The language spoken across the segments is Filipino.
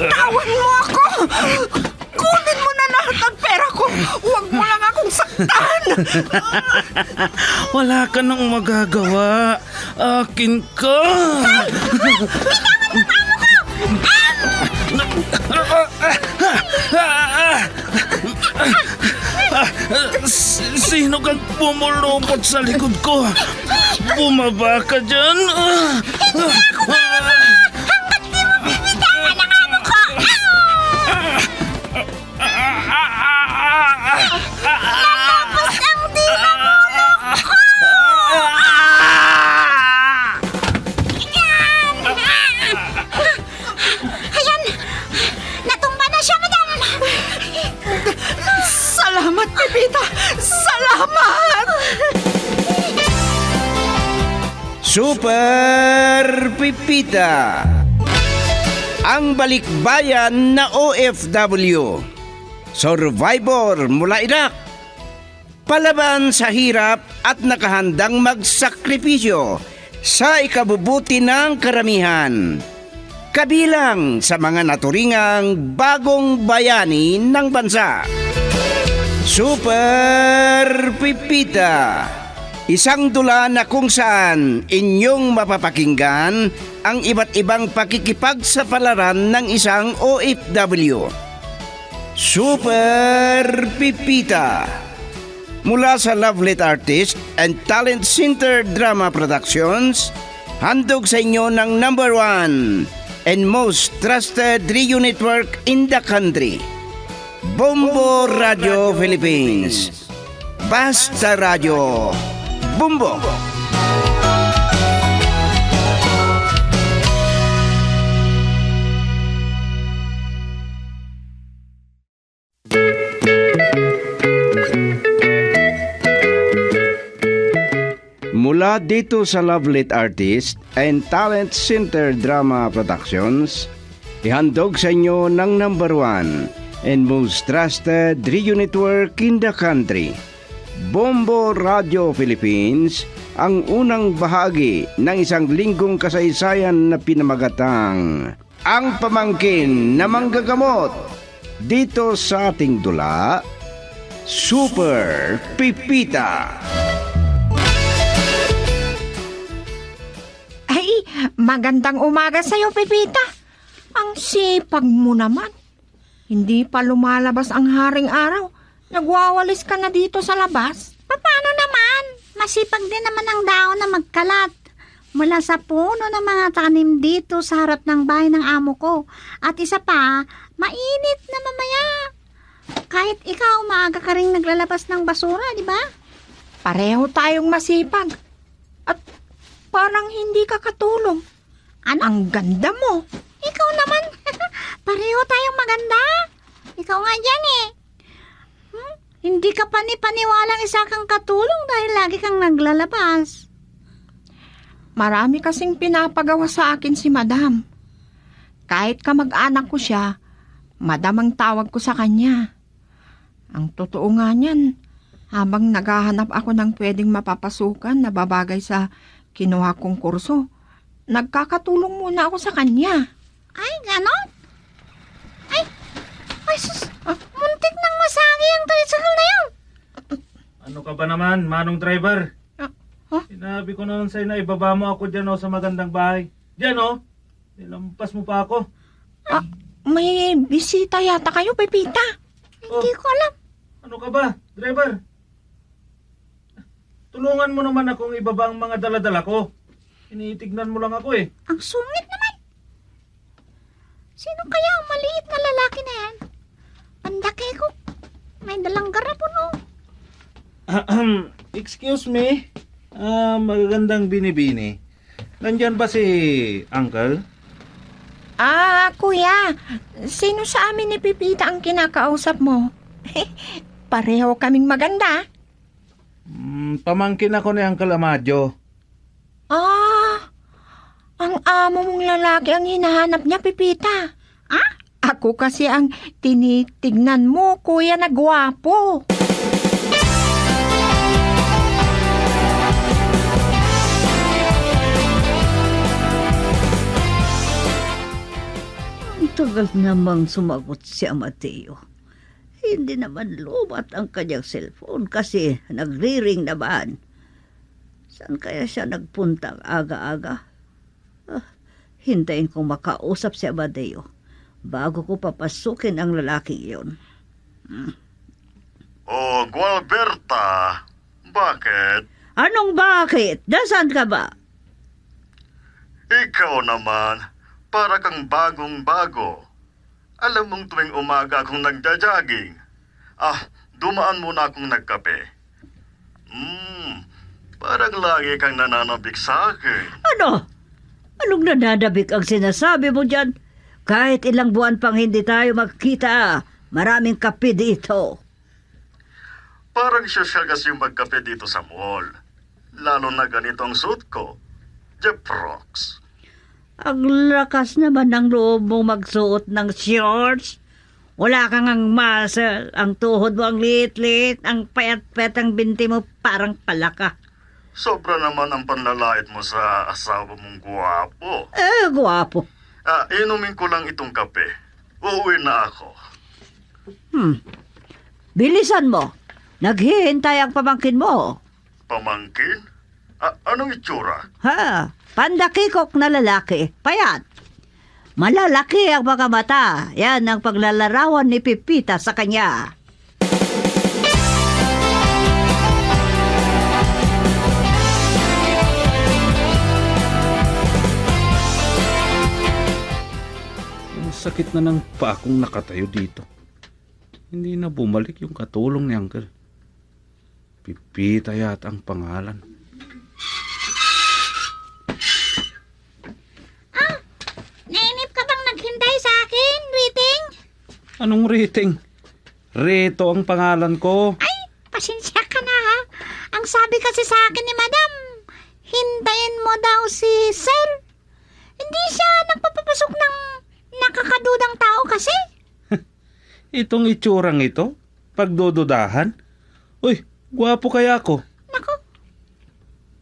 Bitawan mo ako! Kunin mo na lahat ng pera ko! Huwag mo lang akong saktan! Wala ka nang magagawa. Akin ka. Sino kang pumulupot sa likod ko? Bumaba ka dyan. Ayan! Natumba na siya, madam! Salamat, Pepita! Salamat! Super Pipita, ang balikbayan na OFW, survivor mula Iraq, palaban sa hirap at nakahandang magsakripisyo sa ikabubuti ng karamihan, kabilang sa mga naturingang bagong bayani ng bansa. Super Pipita, isang dula na kung saan inyong mapapakinggan ang iba't ibang pakikipagsapalaran ng isang OFW. Super Pipita, mula sa Lovelet Artist and Talent Center Drama Productions, handog sa inyo ng #1 and most trusted radio network in the country, Bombo Radio Philippines. Basta Radio Bombo. Mula dito sa Lovelet Artist and Talent Center Drama Productions, ihandog sa inyo ng #1 and most trusted radio network in the country, Bombo Radio Philippines, ang unang bahagi ng isang linggong kasaysayan na pinamagatang Ang Pamangkin na Manggagamot, dito sa ating dula, Super Pipita. Ay, magandang umaga sa'yo, Pepita. Ang sipag mo naman. Hindi pa lumalabas ang haring araw. Nagwawalis ka na dito sa labas. Paano naman? Masipag din naman ang daon na magkalat mula sa puno ng mga tanim dito sa harap ng bahay ng amo ko. At isa pa, mainit na mamaya. Kahit ikaw, maaga ka rin naglalabas ng basura, di ba? Pareho tayong masipag. At parang hindi ka katulong. Ano? Ang ganda mo. Ikaw naman. Pareho tayong maganda. Ikaw nga dyan eh. Hindi ka paniwalang isa kang katulong dahil lagi kang naglalabas. Marami kasing pinapagawa sa akin si Madam. Kahit kamag-anak ko siya, Madam ang tawag ko sa kanya. Ang totoo nga niyan, habang naghahanap ako ng pwedeng mapapasukan na babagay sa kinuha kong kurso, nagkakatulong muna ako sa kanya. Ay, ganon? Ay, sus, muntik nang masagi ang tricycle na yun. Ano ka ba naman, manong driver? Huh? Sinabi ko naman sa'yo na ibaba mo ako dyan sa magandang bahay. Dyan nilampas mo pa ako. May bisita yata kayo, Pepita. Hindi ko alam. Ano ka ba, driver? Tulungan mo naman akong ibaba ang mga daladala ko. Initignan mo lang ako eh. Ang sungit naman. Sino kaya ang maliit na lalaki na yan? Ang laki ko. May dalang garapon oh. Excuse me? Magagandang binibini. Nandyan ba si Uncle? Kuya, sino sa amin ni Pepita ang kinakausap mo? Pareho kaming maganda. Pamangkin ako ni Uncle Amadyo. Ang amo mong lalaki ang hinahanap niya, Pepita. Ako kasi ang tinitignan mo, kuya, na gwapo. tagal namang sumagot si Amateo. Hindi naman lumat ang kanyang cellphone kasi nagri-ring naman. Saan kaya siya nagpunta aga-aga? Hintayin kong makausap si Amadeo bago ko papasukin ang lalaking iyon. Oh, Gualberta, bakit? Anong bakit? Nasaan ka ba? Ikaw naman, para kang bagong-bago. Alam mong tuwing umaga akong nagja-jogging. Dumaan muna akong nagkape. Parang lagi kang nananabik sa akin. Ano? Anong nananabik ang sinasabi mo dyan? Kahit ilang buwan pang hindi tayo magkita, maraming kape dito. Parang social kasi yung magkape dito sa mall. Lalo na ganito ang suit ko. Jeff Rocks. Ang lakas naman ng loob mong magsuot ng shorts. Wala kang ang muscle, ang tuhod mo ang liit-liit, ang payat-payat ang binti mo parang palaka. Sobra naman ang panlalait mo sa asawa mong guwapo. Guwapo. Inumin ko lang itong kape. Uuwi na ako. Bilisan mo. Naghihintay ang pamangkin mo. Pamangkin? Anong itsura? Pandakikok na lalaki. Payat. Malalaki ang mga mata. Yan ang paglalarawan ni Pipita sa kanya. Ang sakit na ng paa kong nakatayo dito. Hindi na bumalik yung katulong ni Uncle. Pipita yata ang pangalan. Nainip ka bang naghintay sa akin, Riting? Anong rating? Reto ang pangalan ko. Ay, pasensya ka na ha. Ang sabi kasi sa akin ni Madam, hintayin mo daw si Sir. Hindi siya nagpapapasok ng nakakadudang tao kasi. Itong itsurang ito? Pagdududahan? Uy, gwapo kaya ako. Naku,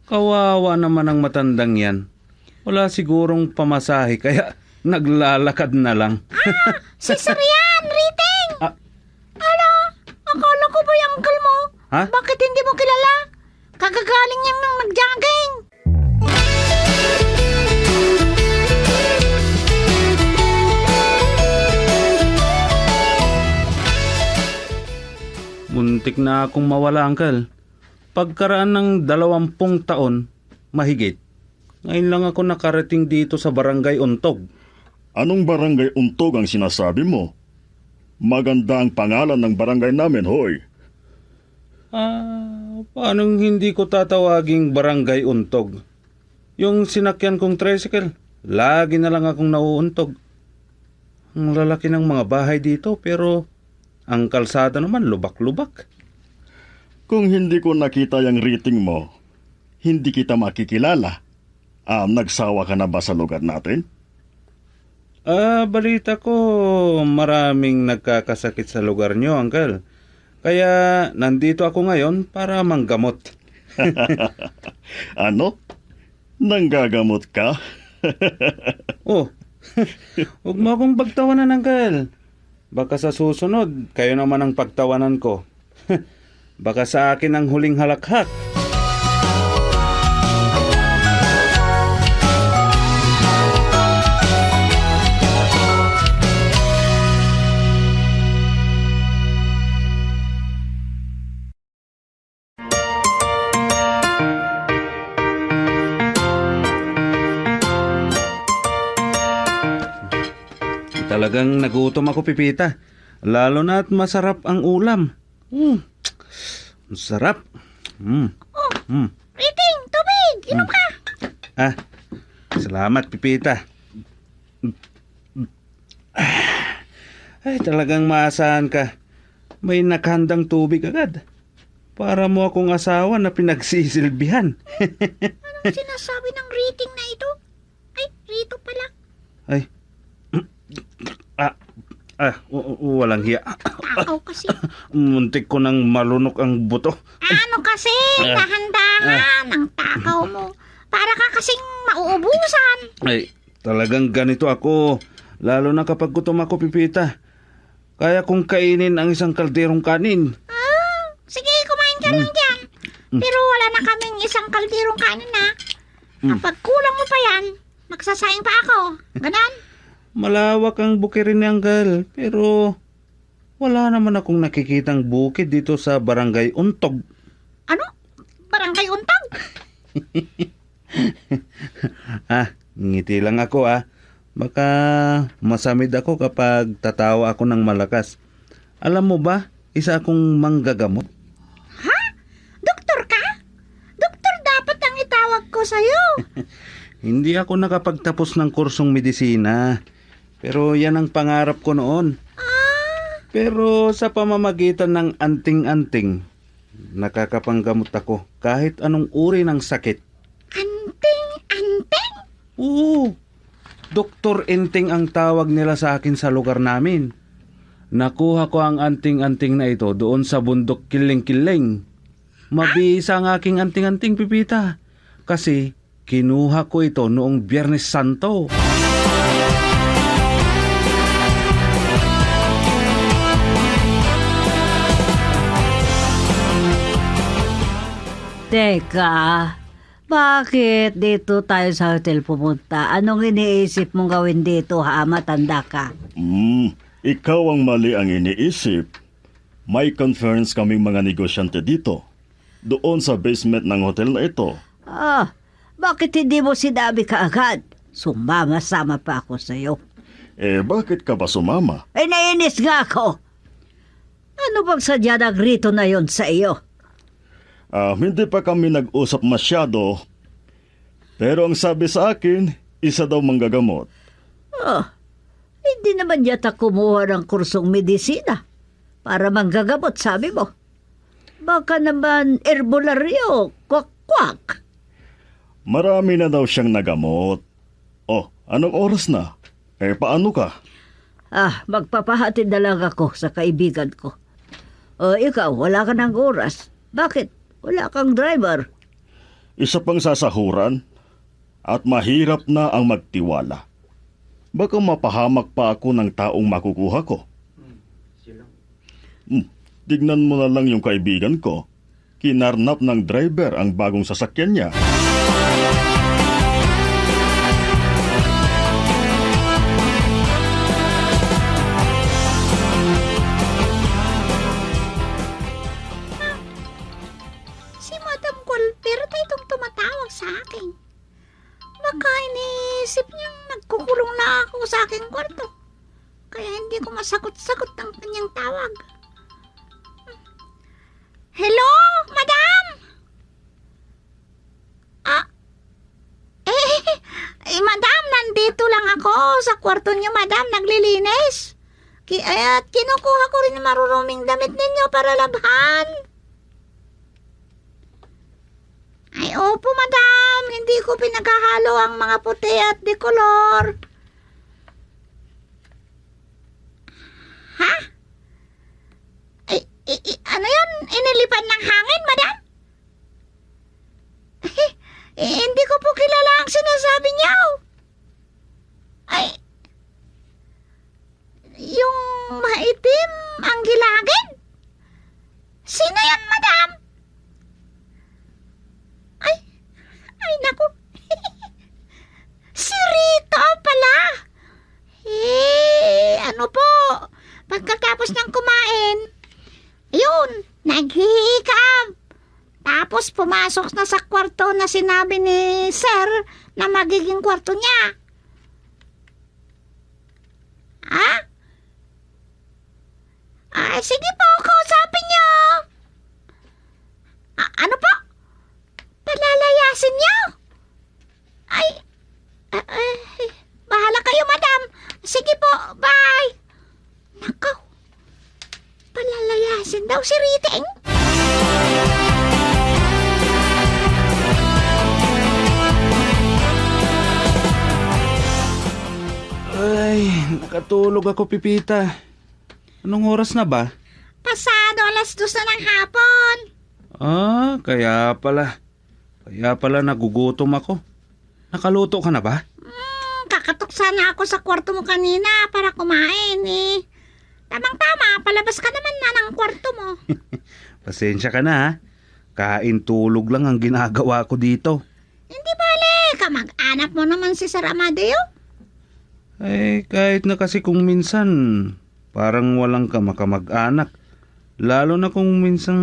Kawawa naman ang matandang yan. Wala sigurong pamasahe kaya naglalakad na lang. si Sir yan, Riting. Ah. Ala, akala ko ba yung uncle mo? Ha? Bakit hindi mo kilala? Kagagaling niyang nang nag-jogging. Muntik na akong mawala, Uncle. Pagkaraan ng 20 taon, mahigit. Ngayon lang ako nakarating dito sa Barangay Untog. Anong barangay Untog ang sinasabi mo? Maganda ang pangalan ng barangay namin, hoy. Paanong hindi ko tatawaging Barangay Untog? Yung sinakyan kong tricycle, lagi na lang akong nauuntog. Ang lalaki ng mga bahay dito pero ang kalsada naman lubak-lubak. Kung hindi ko nakita yung rating mo, hindi kita makikilala. Nagsawa ka na ba sa lugar natin? Balita ko maraming nagkakasakit sa lugar nyo, Uncle. Kaya nandito ako ngayon para manggamot. Ano? Nanggagamot ka? Oh, huwag mo akong pagtawanan, Uncle. Baka sa susunod, kayo naman ang pagtawanan ko. Baka sa akin ang huling halakhak. Talagang nagutom ako, Pipita. Lalo na at masarap ang ulam. Sarap. Riting, tubig, inom ka. Salamat, Pipita. Ay, talagang maasahan ka. May nakhandang tubig agad. Para mo akong asawa na pinagsisilbihan. Anong sinasabi ng Riting na ito? Ay, Rito pala. Ay. Walang hiya. Takaw kasi. Muntik ko nang malunok ang buto. Ano kasi, dahan-dahan ang takaw mo. Para ka kasing mauubusan. Ay, talagang ganito ako. Lalo na kapag gutom ako, Pipita. Kaya kong kainin ang isang kalderong kanin. Sige, kumain ka lang dyan. Pero wala na kaming isang kalderong kanin na. Kapag kulang mo pa yan, magsasayang pa ako. Ganon? Malawak ang bukirin ni Anggal, pero wala naman akong nakikitang bukid dito sa Barangay Untog. Ano? Barangay Untog? Ngiti lang ako Baka masamid ako kapag tatawa ako ng malakas. Alam mo ba, isa akong manggagamot. Ha? Doktor ka? Doktor dapat ang itawag ko sa'yo. Hindi ako nakapagtapos ng kursong medisina. Pero yan ang pangarap ko noon. Pero sa pamamagitan ng anting-anting, nakakapanggamot ako kahit anong uri ng sakit. Anting-anting? Oo, Doktor Enting ang tawag nila sa akin sa lugar namin. Nakuha ko ang anting-anting na ito doon sa bundok Kiling-Kiling. Mabisa ang aking anting-anting, Pipita. Kasi kinuha ko ito noong Biyernes Santo. Teka, bakit dito tayo sa hotel pumunta? Anong iniisip mong gawin dito, matanda ka? Ikaw ang mali ang iniisip. May conference kaming mga negosyante dito. Doon sa basement ng hotel na ito. Bakit hindi mo sinabi kaagad? Sumama-sama pa ako sa'yo. Bakit ka ba sumama? Nainis nga ako. Ano bang sadya ng rito na yon sa iyo? Hindi pa kami nag-usap masyado. Pero ang sabi sa akin, isa daw manggagamot. Hindi naman yata kumuha ng kursong medisina para manggagamot, sabi mo. Baka naman herbolaryo, kwak-kwak. Marami na daw siyang nagamot. Anong oras na? Paano ka? Magpapahatid na lang ako sa kaibigan ko. Ikaw, wala ka ng oras. Bakit? Wala kang driver. Isa pang sasahuran at mahirap na ang magtiwala. Baka mapahamak pa ako ng taong makukuha ko. Tignan mo na lang yung kaibigan ko. Kinarnap ng driver ang bagong sasakyan niya. Si Madam Colbert itong tumatawag sa akin. Baka iniisip niyang nagkukulong na ako sa aking kwarto. Kaya hindi ko masagot-sagot ang kanyang tawag. Hello, Madam? Madam, nandito lang ako sa kwarto niyo, Madam, naglilinis. At kinukuha ko rin yung maruruming damit ninyo para labhan. Ay, opo, Madam. Hindi ko pinaghahalo ang mga puti at dekolor. Ha? Ano yun? Inilipan ng hangin, Madam? Hindi ko po kilala ang sinasabi niyo. Ay, yung maitim ang gilagid? Sino yan, Madam? Ay, naku. Si Rito pala. Ano po? Pagkatapos niyang kumain, ayun, naghihikab. Tapos pumasok na sa kwarto na sinabi ni Sir na magiging kwarto niya. Sige po, kausapin niyo. Ano po? Palalayasin niyo? Bahala kayo, Madam. Sige po, bye. Nakaw, palalayasin daw si Riting. Ay, nakatulog ako, Pipita. Anong oras na ba? Pasado 2:00 na ng hapon. Kaya pala. Kaya pala nagugutom ako. Nakaluto ka na ba? Kakatok sana ako sa kwarto mo kanina para kumain eh. Tamang-tama, palabas ka naman na ng kwarto mo. Pasensya ka na ha. Kain tulog lang ang ginagawa ko dito. Hindi bale, kamag-anak mo naman si Sir Amadeo. Eh, kahit na kasi kung minsan, parang walang kamag-anak. Lalo na kung minsan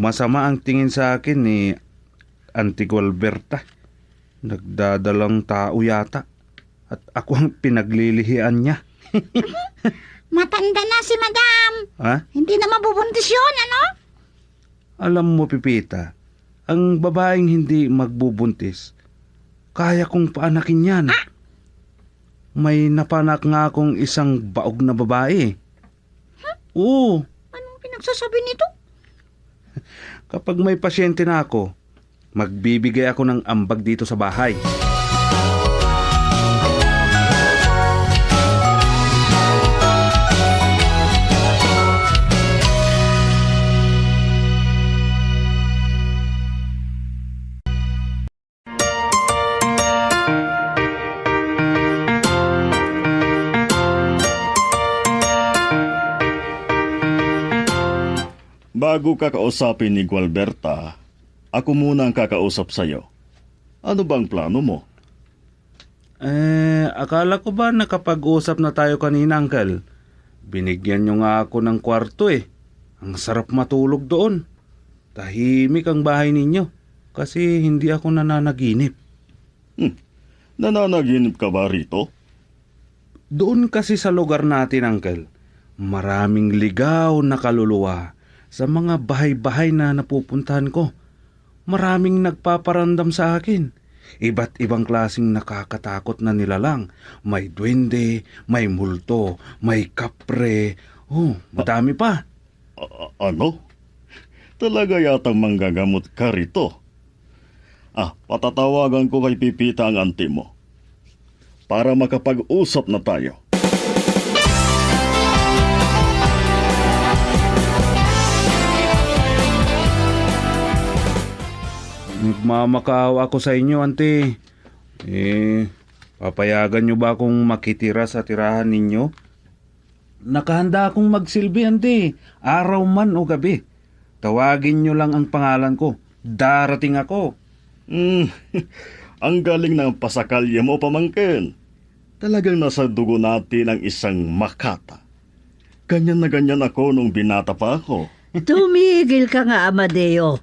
masama ang tingin sa akin ni Auntie Gualberta. Nagdadalang tao yata. At ako ang pinaglilihian niya. Matanda na si Madam. Ha? Hindi na mabubuntis yun, ano? Alam mo, Pipita, ang babaeng hindi magbubuntis, kaya kong paanakin yan. May napanak nga akong isang baog na babae. Oo, Anong pinagsasabi nito? kapag may pasyente na ako, magbibigay ako ng ambag dito sa bahay. Bago ka kausapin ni Gualberta, ako muna ang kakausap sa'yo. Ano bang plano mo? Akala ko ba nakapag-usap na tayo kanina, Uncle? Binigyan nyo nga ako ng kwarto eh. Ang sarap matulog doon. Tahimik ang bahay ninyo. Kasi hindi ako nananaginip. Nananaginip ka ba rito? Doon kasi sa lugar natin, Uncle, maraming ligaw na kaluluwa sa mga bahay-bahay na napupuntahan ko. Maraming nagpaparandam sa akin. Iba't ibang klaseng nakakatakot na nilalang. May duwende, may multo, may kapre. Oh, madami pa. Ano? Talaga yatang manggagamot ka rito. Patatawagan ko kay Pipita ang auntie mo. Para makapag-usap na tayo. Nagmamakaawa ako sa inyo, Ante. Papayagan nyo ba akong makitira sa tirahan ninyo? Nakahanda akong magsilbi, Ante. Araw man o gabi. Tawagin nyo lang ang pangalan ko. Darating ako. Ang galing ng pasakalya mo, pamangkin. Talagang nasa dugo natin ang isang makata. Ganyan na ganyan ako nung binata pa ako. Tumigil ka nga, Amadeo.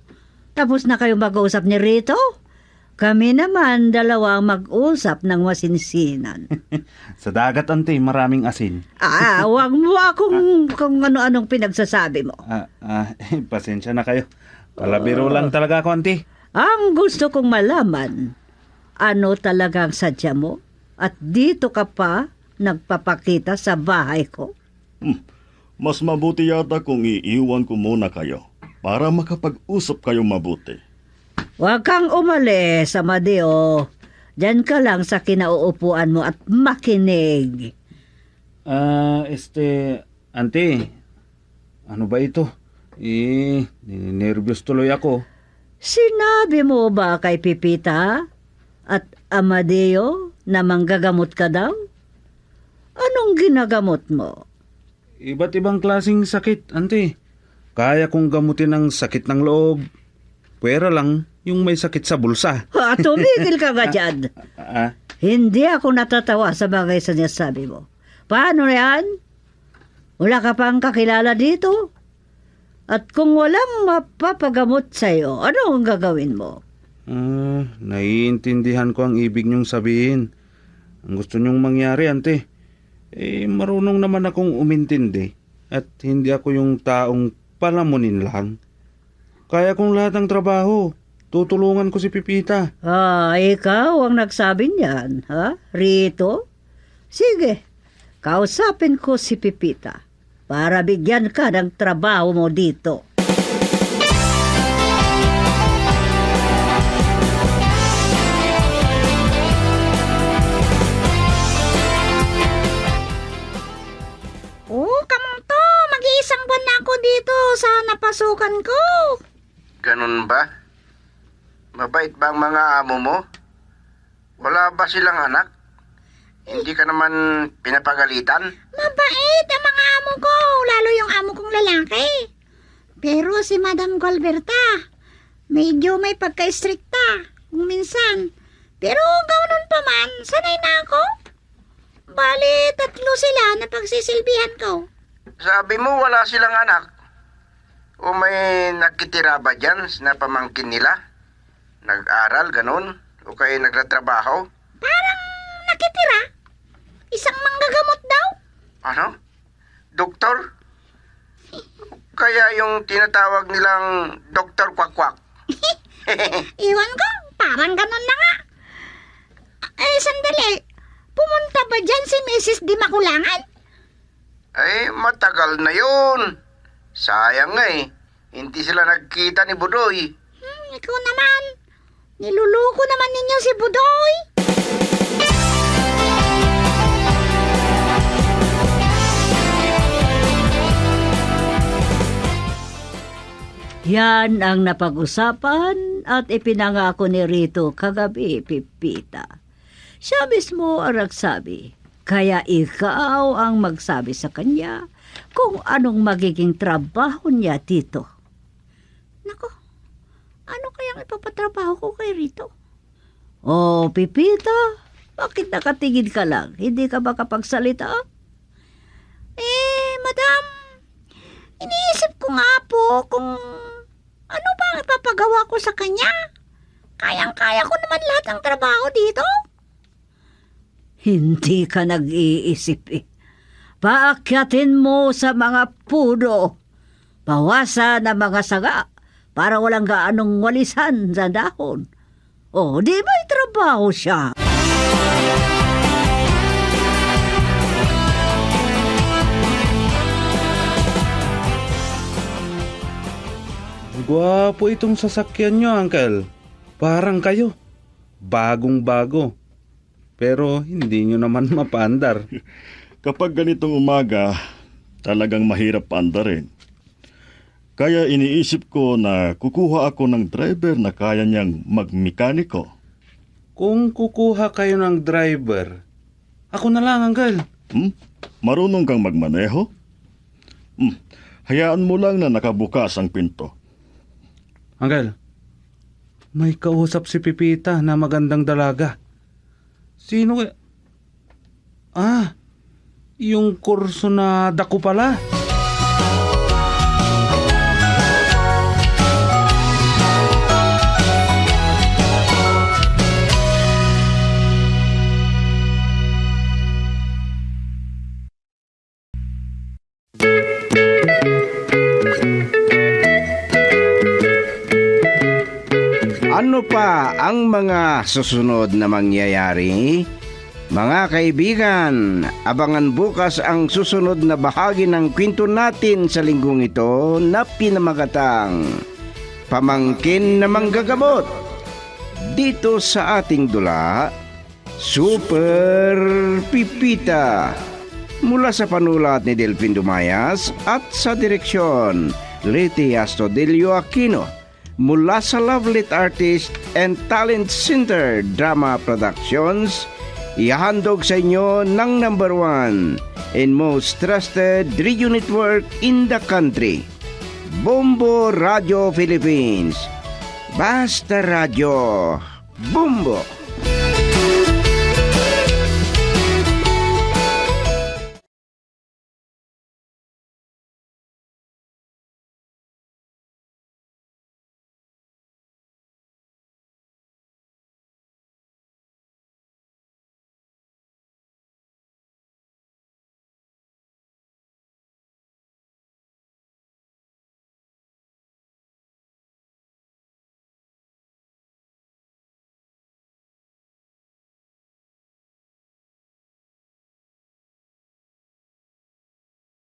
Tapos na kayo mag-uusap ni Rito? Kami naman dalawang mag-usap ng masinsinan. Sa dagat, Ante, maraming asin. Wag mo akong kung ano-anong pinagsasabi mo. Pasensya na kayo. Palabiro lang talaga ako, Ante. Ang gusto kong malaman, ano talagang sadya mo? At dito ka pa nagpapakita sa bahay ko? Mas mabuti yata kung iiwan ko muna kayo para makapag-usap kayong mabuti. Huwag kang umalis, Amadeo. Diyan ka lang sa kinauupuan mo at makinig. Ante, ano ba ito? Ninervyos tuloy ako. Sinabi mo ba kay Pipita at Amadeo na manggagamot ka daw? Anong ginagamot mo? Iba't ibang klaseng sakit, Ante. Kaya kong gamutin ang sakit ng loob. Pwera lang yung may sakit sa bulsa. Tumigil ka nga dyan. Hindi ako natatawa sa bagay sa sinasabi mo. Paano yan? Wala ka pang kakilala dito? At kung walang mapapagamot sa'yo, ano ang gagawin mo? Naiintindihan ko ang ibig niyong sabihin. Ang gusto niyong mangyari, Ante. Marunong naman akong umintindi. At hindi ako yung taong palamunin lang. Kaya kong lahat ng trabaho. Tutulungan ko si Pipita. Ikaw ang nagsabi niyan, ha? Rito? Sige, kausapin ko si Pipita para bigyan ka ng trabaho mo dito. Kamang to, mag-iisang buwan na ako dito sa napasukan ko. Ganun ba? Mabait ba ang mga amo mo? Wala ba silang anak? Hindi ka naman pinapagalitan? Mabait ang mga amo ko, lalo yung amo kong lalaki. Pero si Madam Gualberta, medyo may pagka-strikta kung minsan. Pero ganoon pa man, sanay na ako. Bali, 3 sila na pagsisilbihan ko. Sabi mo wala silang anak. O may nakitira ba dyan na pamangkin nila? Nag-aral, ganun? O kaya nagtatrabaho? Parang nakitira. Isang manggagamot daw. Ano? Doktor? Kaya yung tinatawag nilang Doktor Kwakwak. Iwan ko, parang ganun na nga. Sandali. Pumunta ba dyan si Mrs. Di Makulangan? Ay, matagal na yun. Sayang nga eh. Hindi sila nagkita ni Budoy. Ikaw naman. Niluluko naman ninyo si Budoy. Yan ang napag-usapan at ipinangako ni Rito kagabi, Pipita. Siya mismo ang nagsabi, kaya ikaw ang magsabi sa kanya kung anong magiging trabaho niya dito. Nako, ano kayang ipapatrabaho ko kay Rito? Oh, Pipita, bakit nakatingin ka lang? Hindi ka ba kapagsalita? Madam, iniisip ko nga po kung ano ba ang ipapagawa ko sa kanya. Kayang-kaya ko naman lahat ng trabaho dito. Hindi ka nag-iisip eh. Paakyatin mo sa mga puno. Bawasan ang mga saga para walang gaanong walisan sa dahon. O, di ba trabaho siya? Gwapo itong sasakyan nyo, Uncle. Parang kayo. Bagong-bago. Pero hindi nyo naman mapaandar. Kapag ganitong umaga, talagang mahirap paandarin. Kaya iniisip ko na kukuha ako ng driver na kaya niyang magmekaniko. Kung kukuha kayo ng driver, ako na lang, Uncle. Marunong kang magmaneho? Hayaan mo lang na nakabukas ang pinto. Uncle, may kausap si Pipita na magandang dalaga. Sino kaya? Yung kurso na dako pala. Ano pa ang mga susunod na mangyayari? Mga kaibigan, abangan bukas ang susunod na bahagi ng kwento natin sa linggong ito na pinamagatang Pamangkin na Manggagamot. Dito sa ating dula, Super Pipita. Mula sa panulat ni Delfin Dumayas at sa direksyon Leti Astudillo Aquino. Mula sa Lovelit Artist and Talent Center Drama Productions, ihahandog sa inyo ng number 1 and most trusted radio network in the country, Bombo Radio Philippines. Basta Radio Bombo!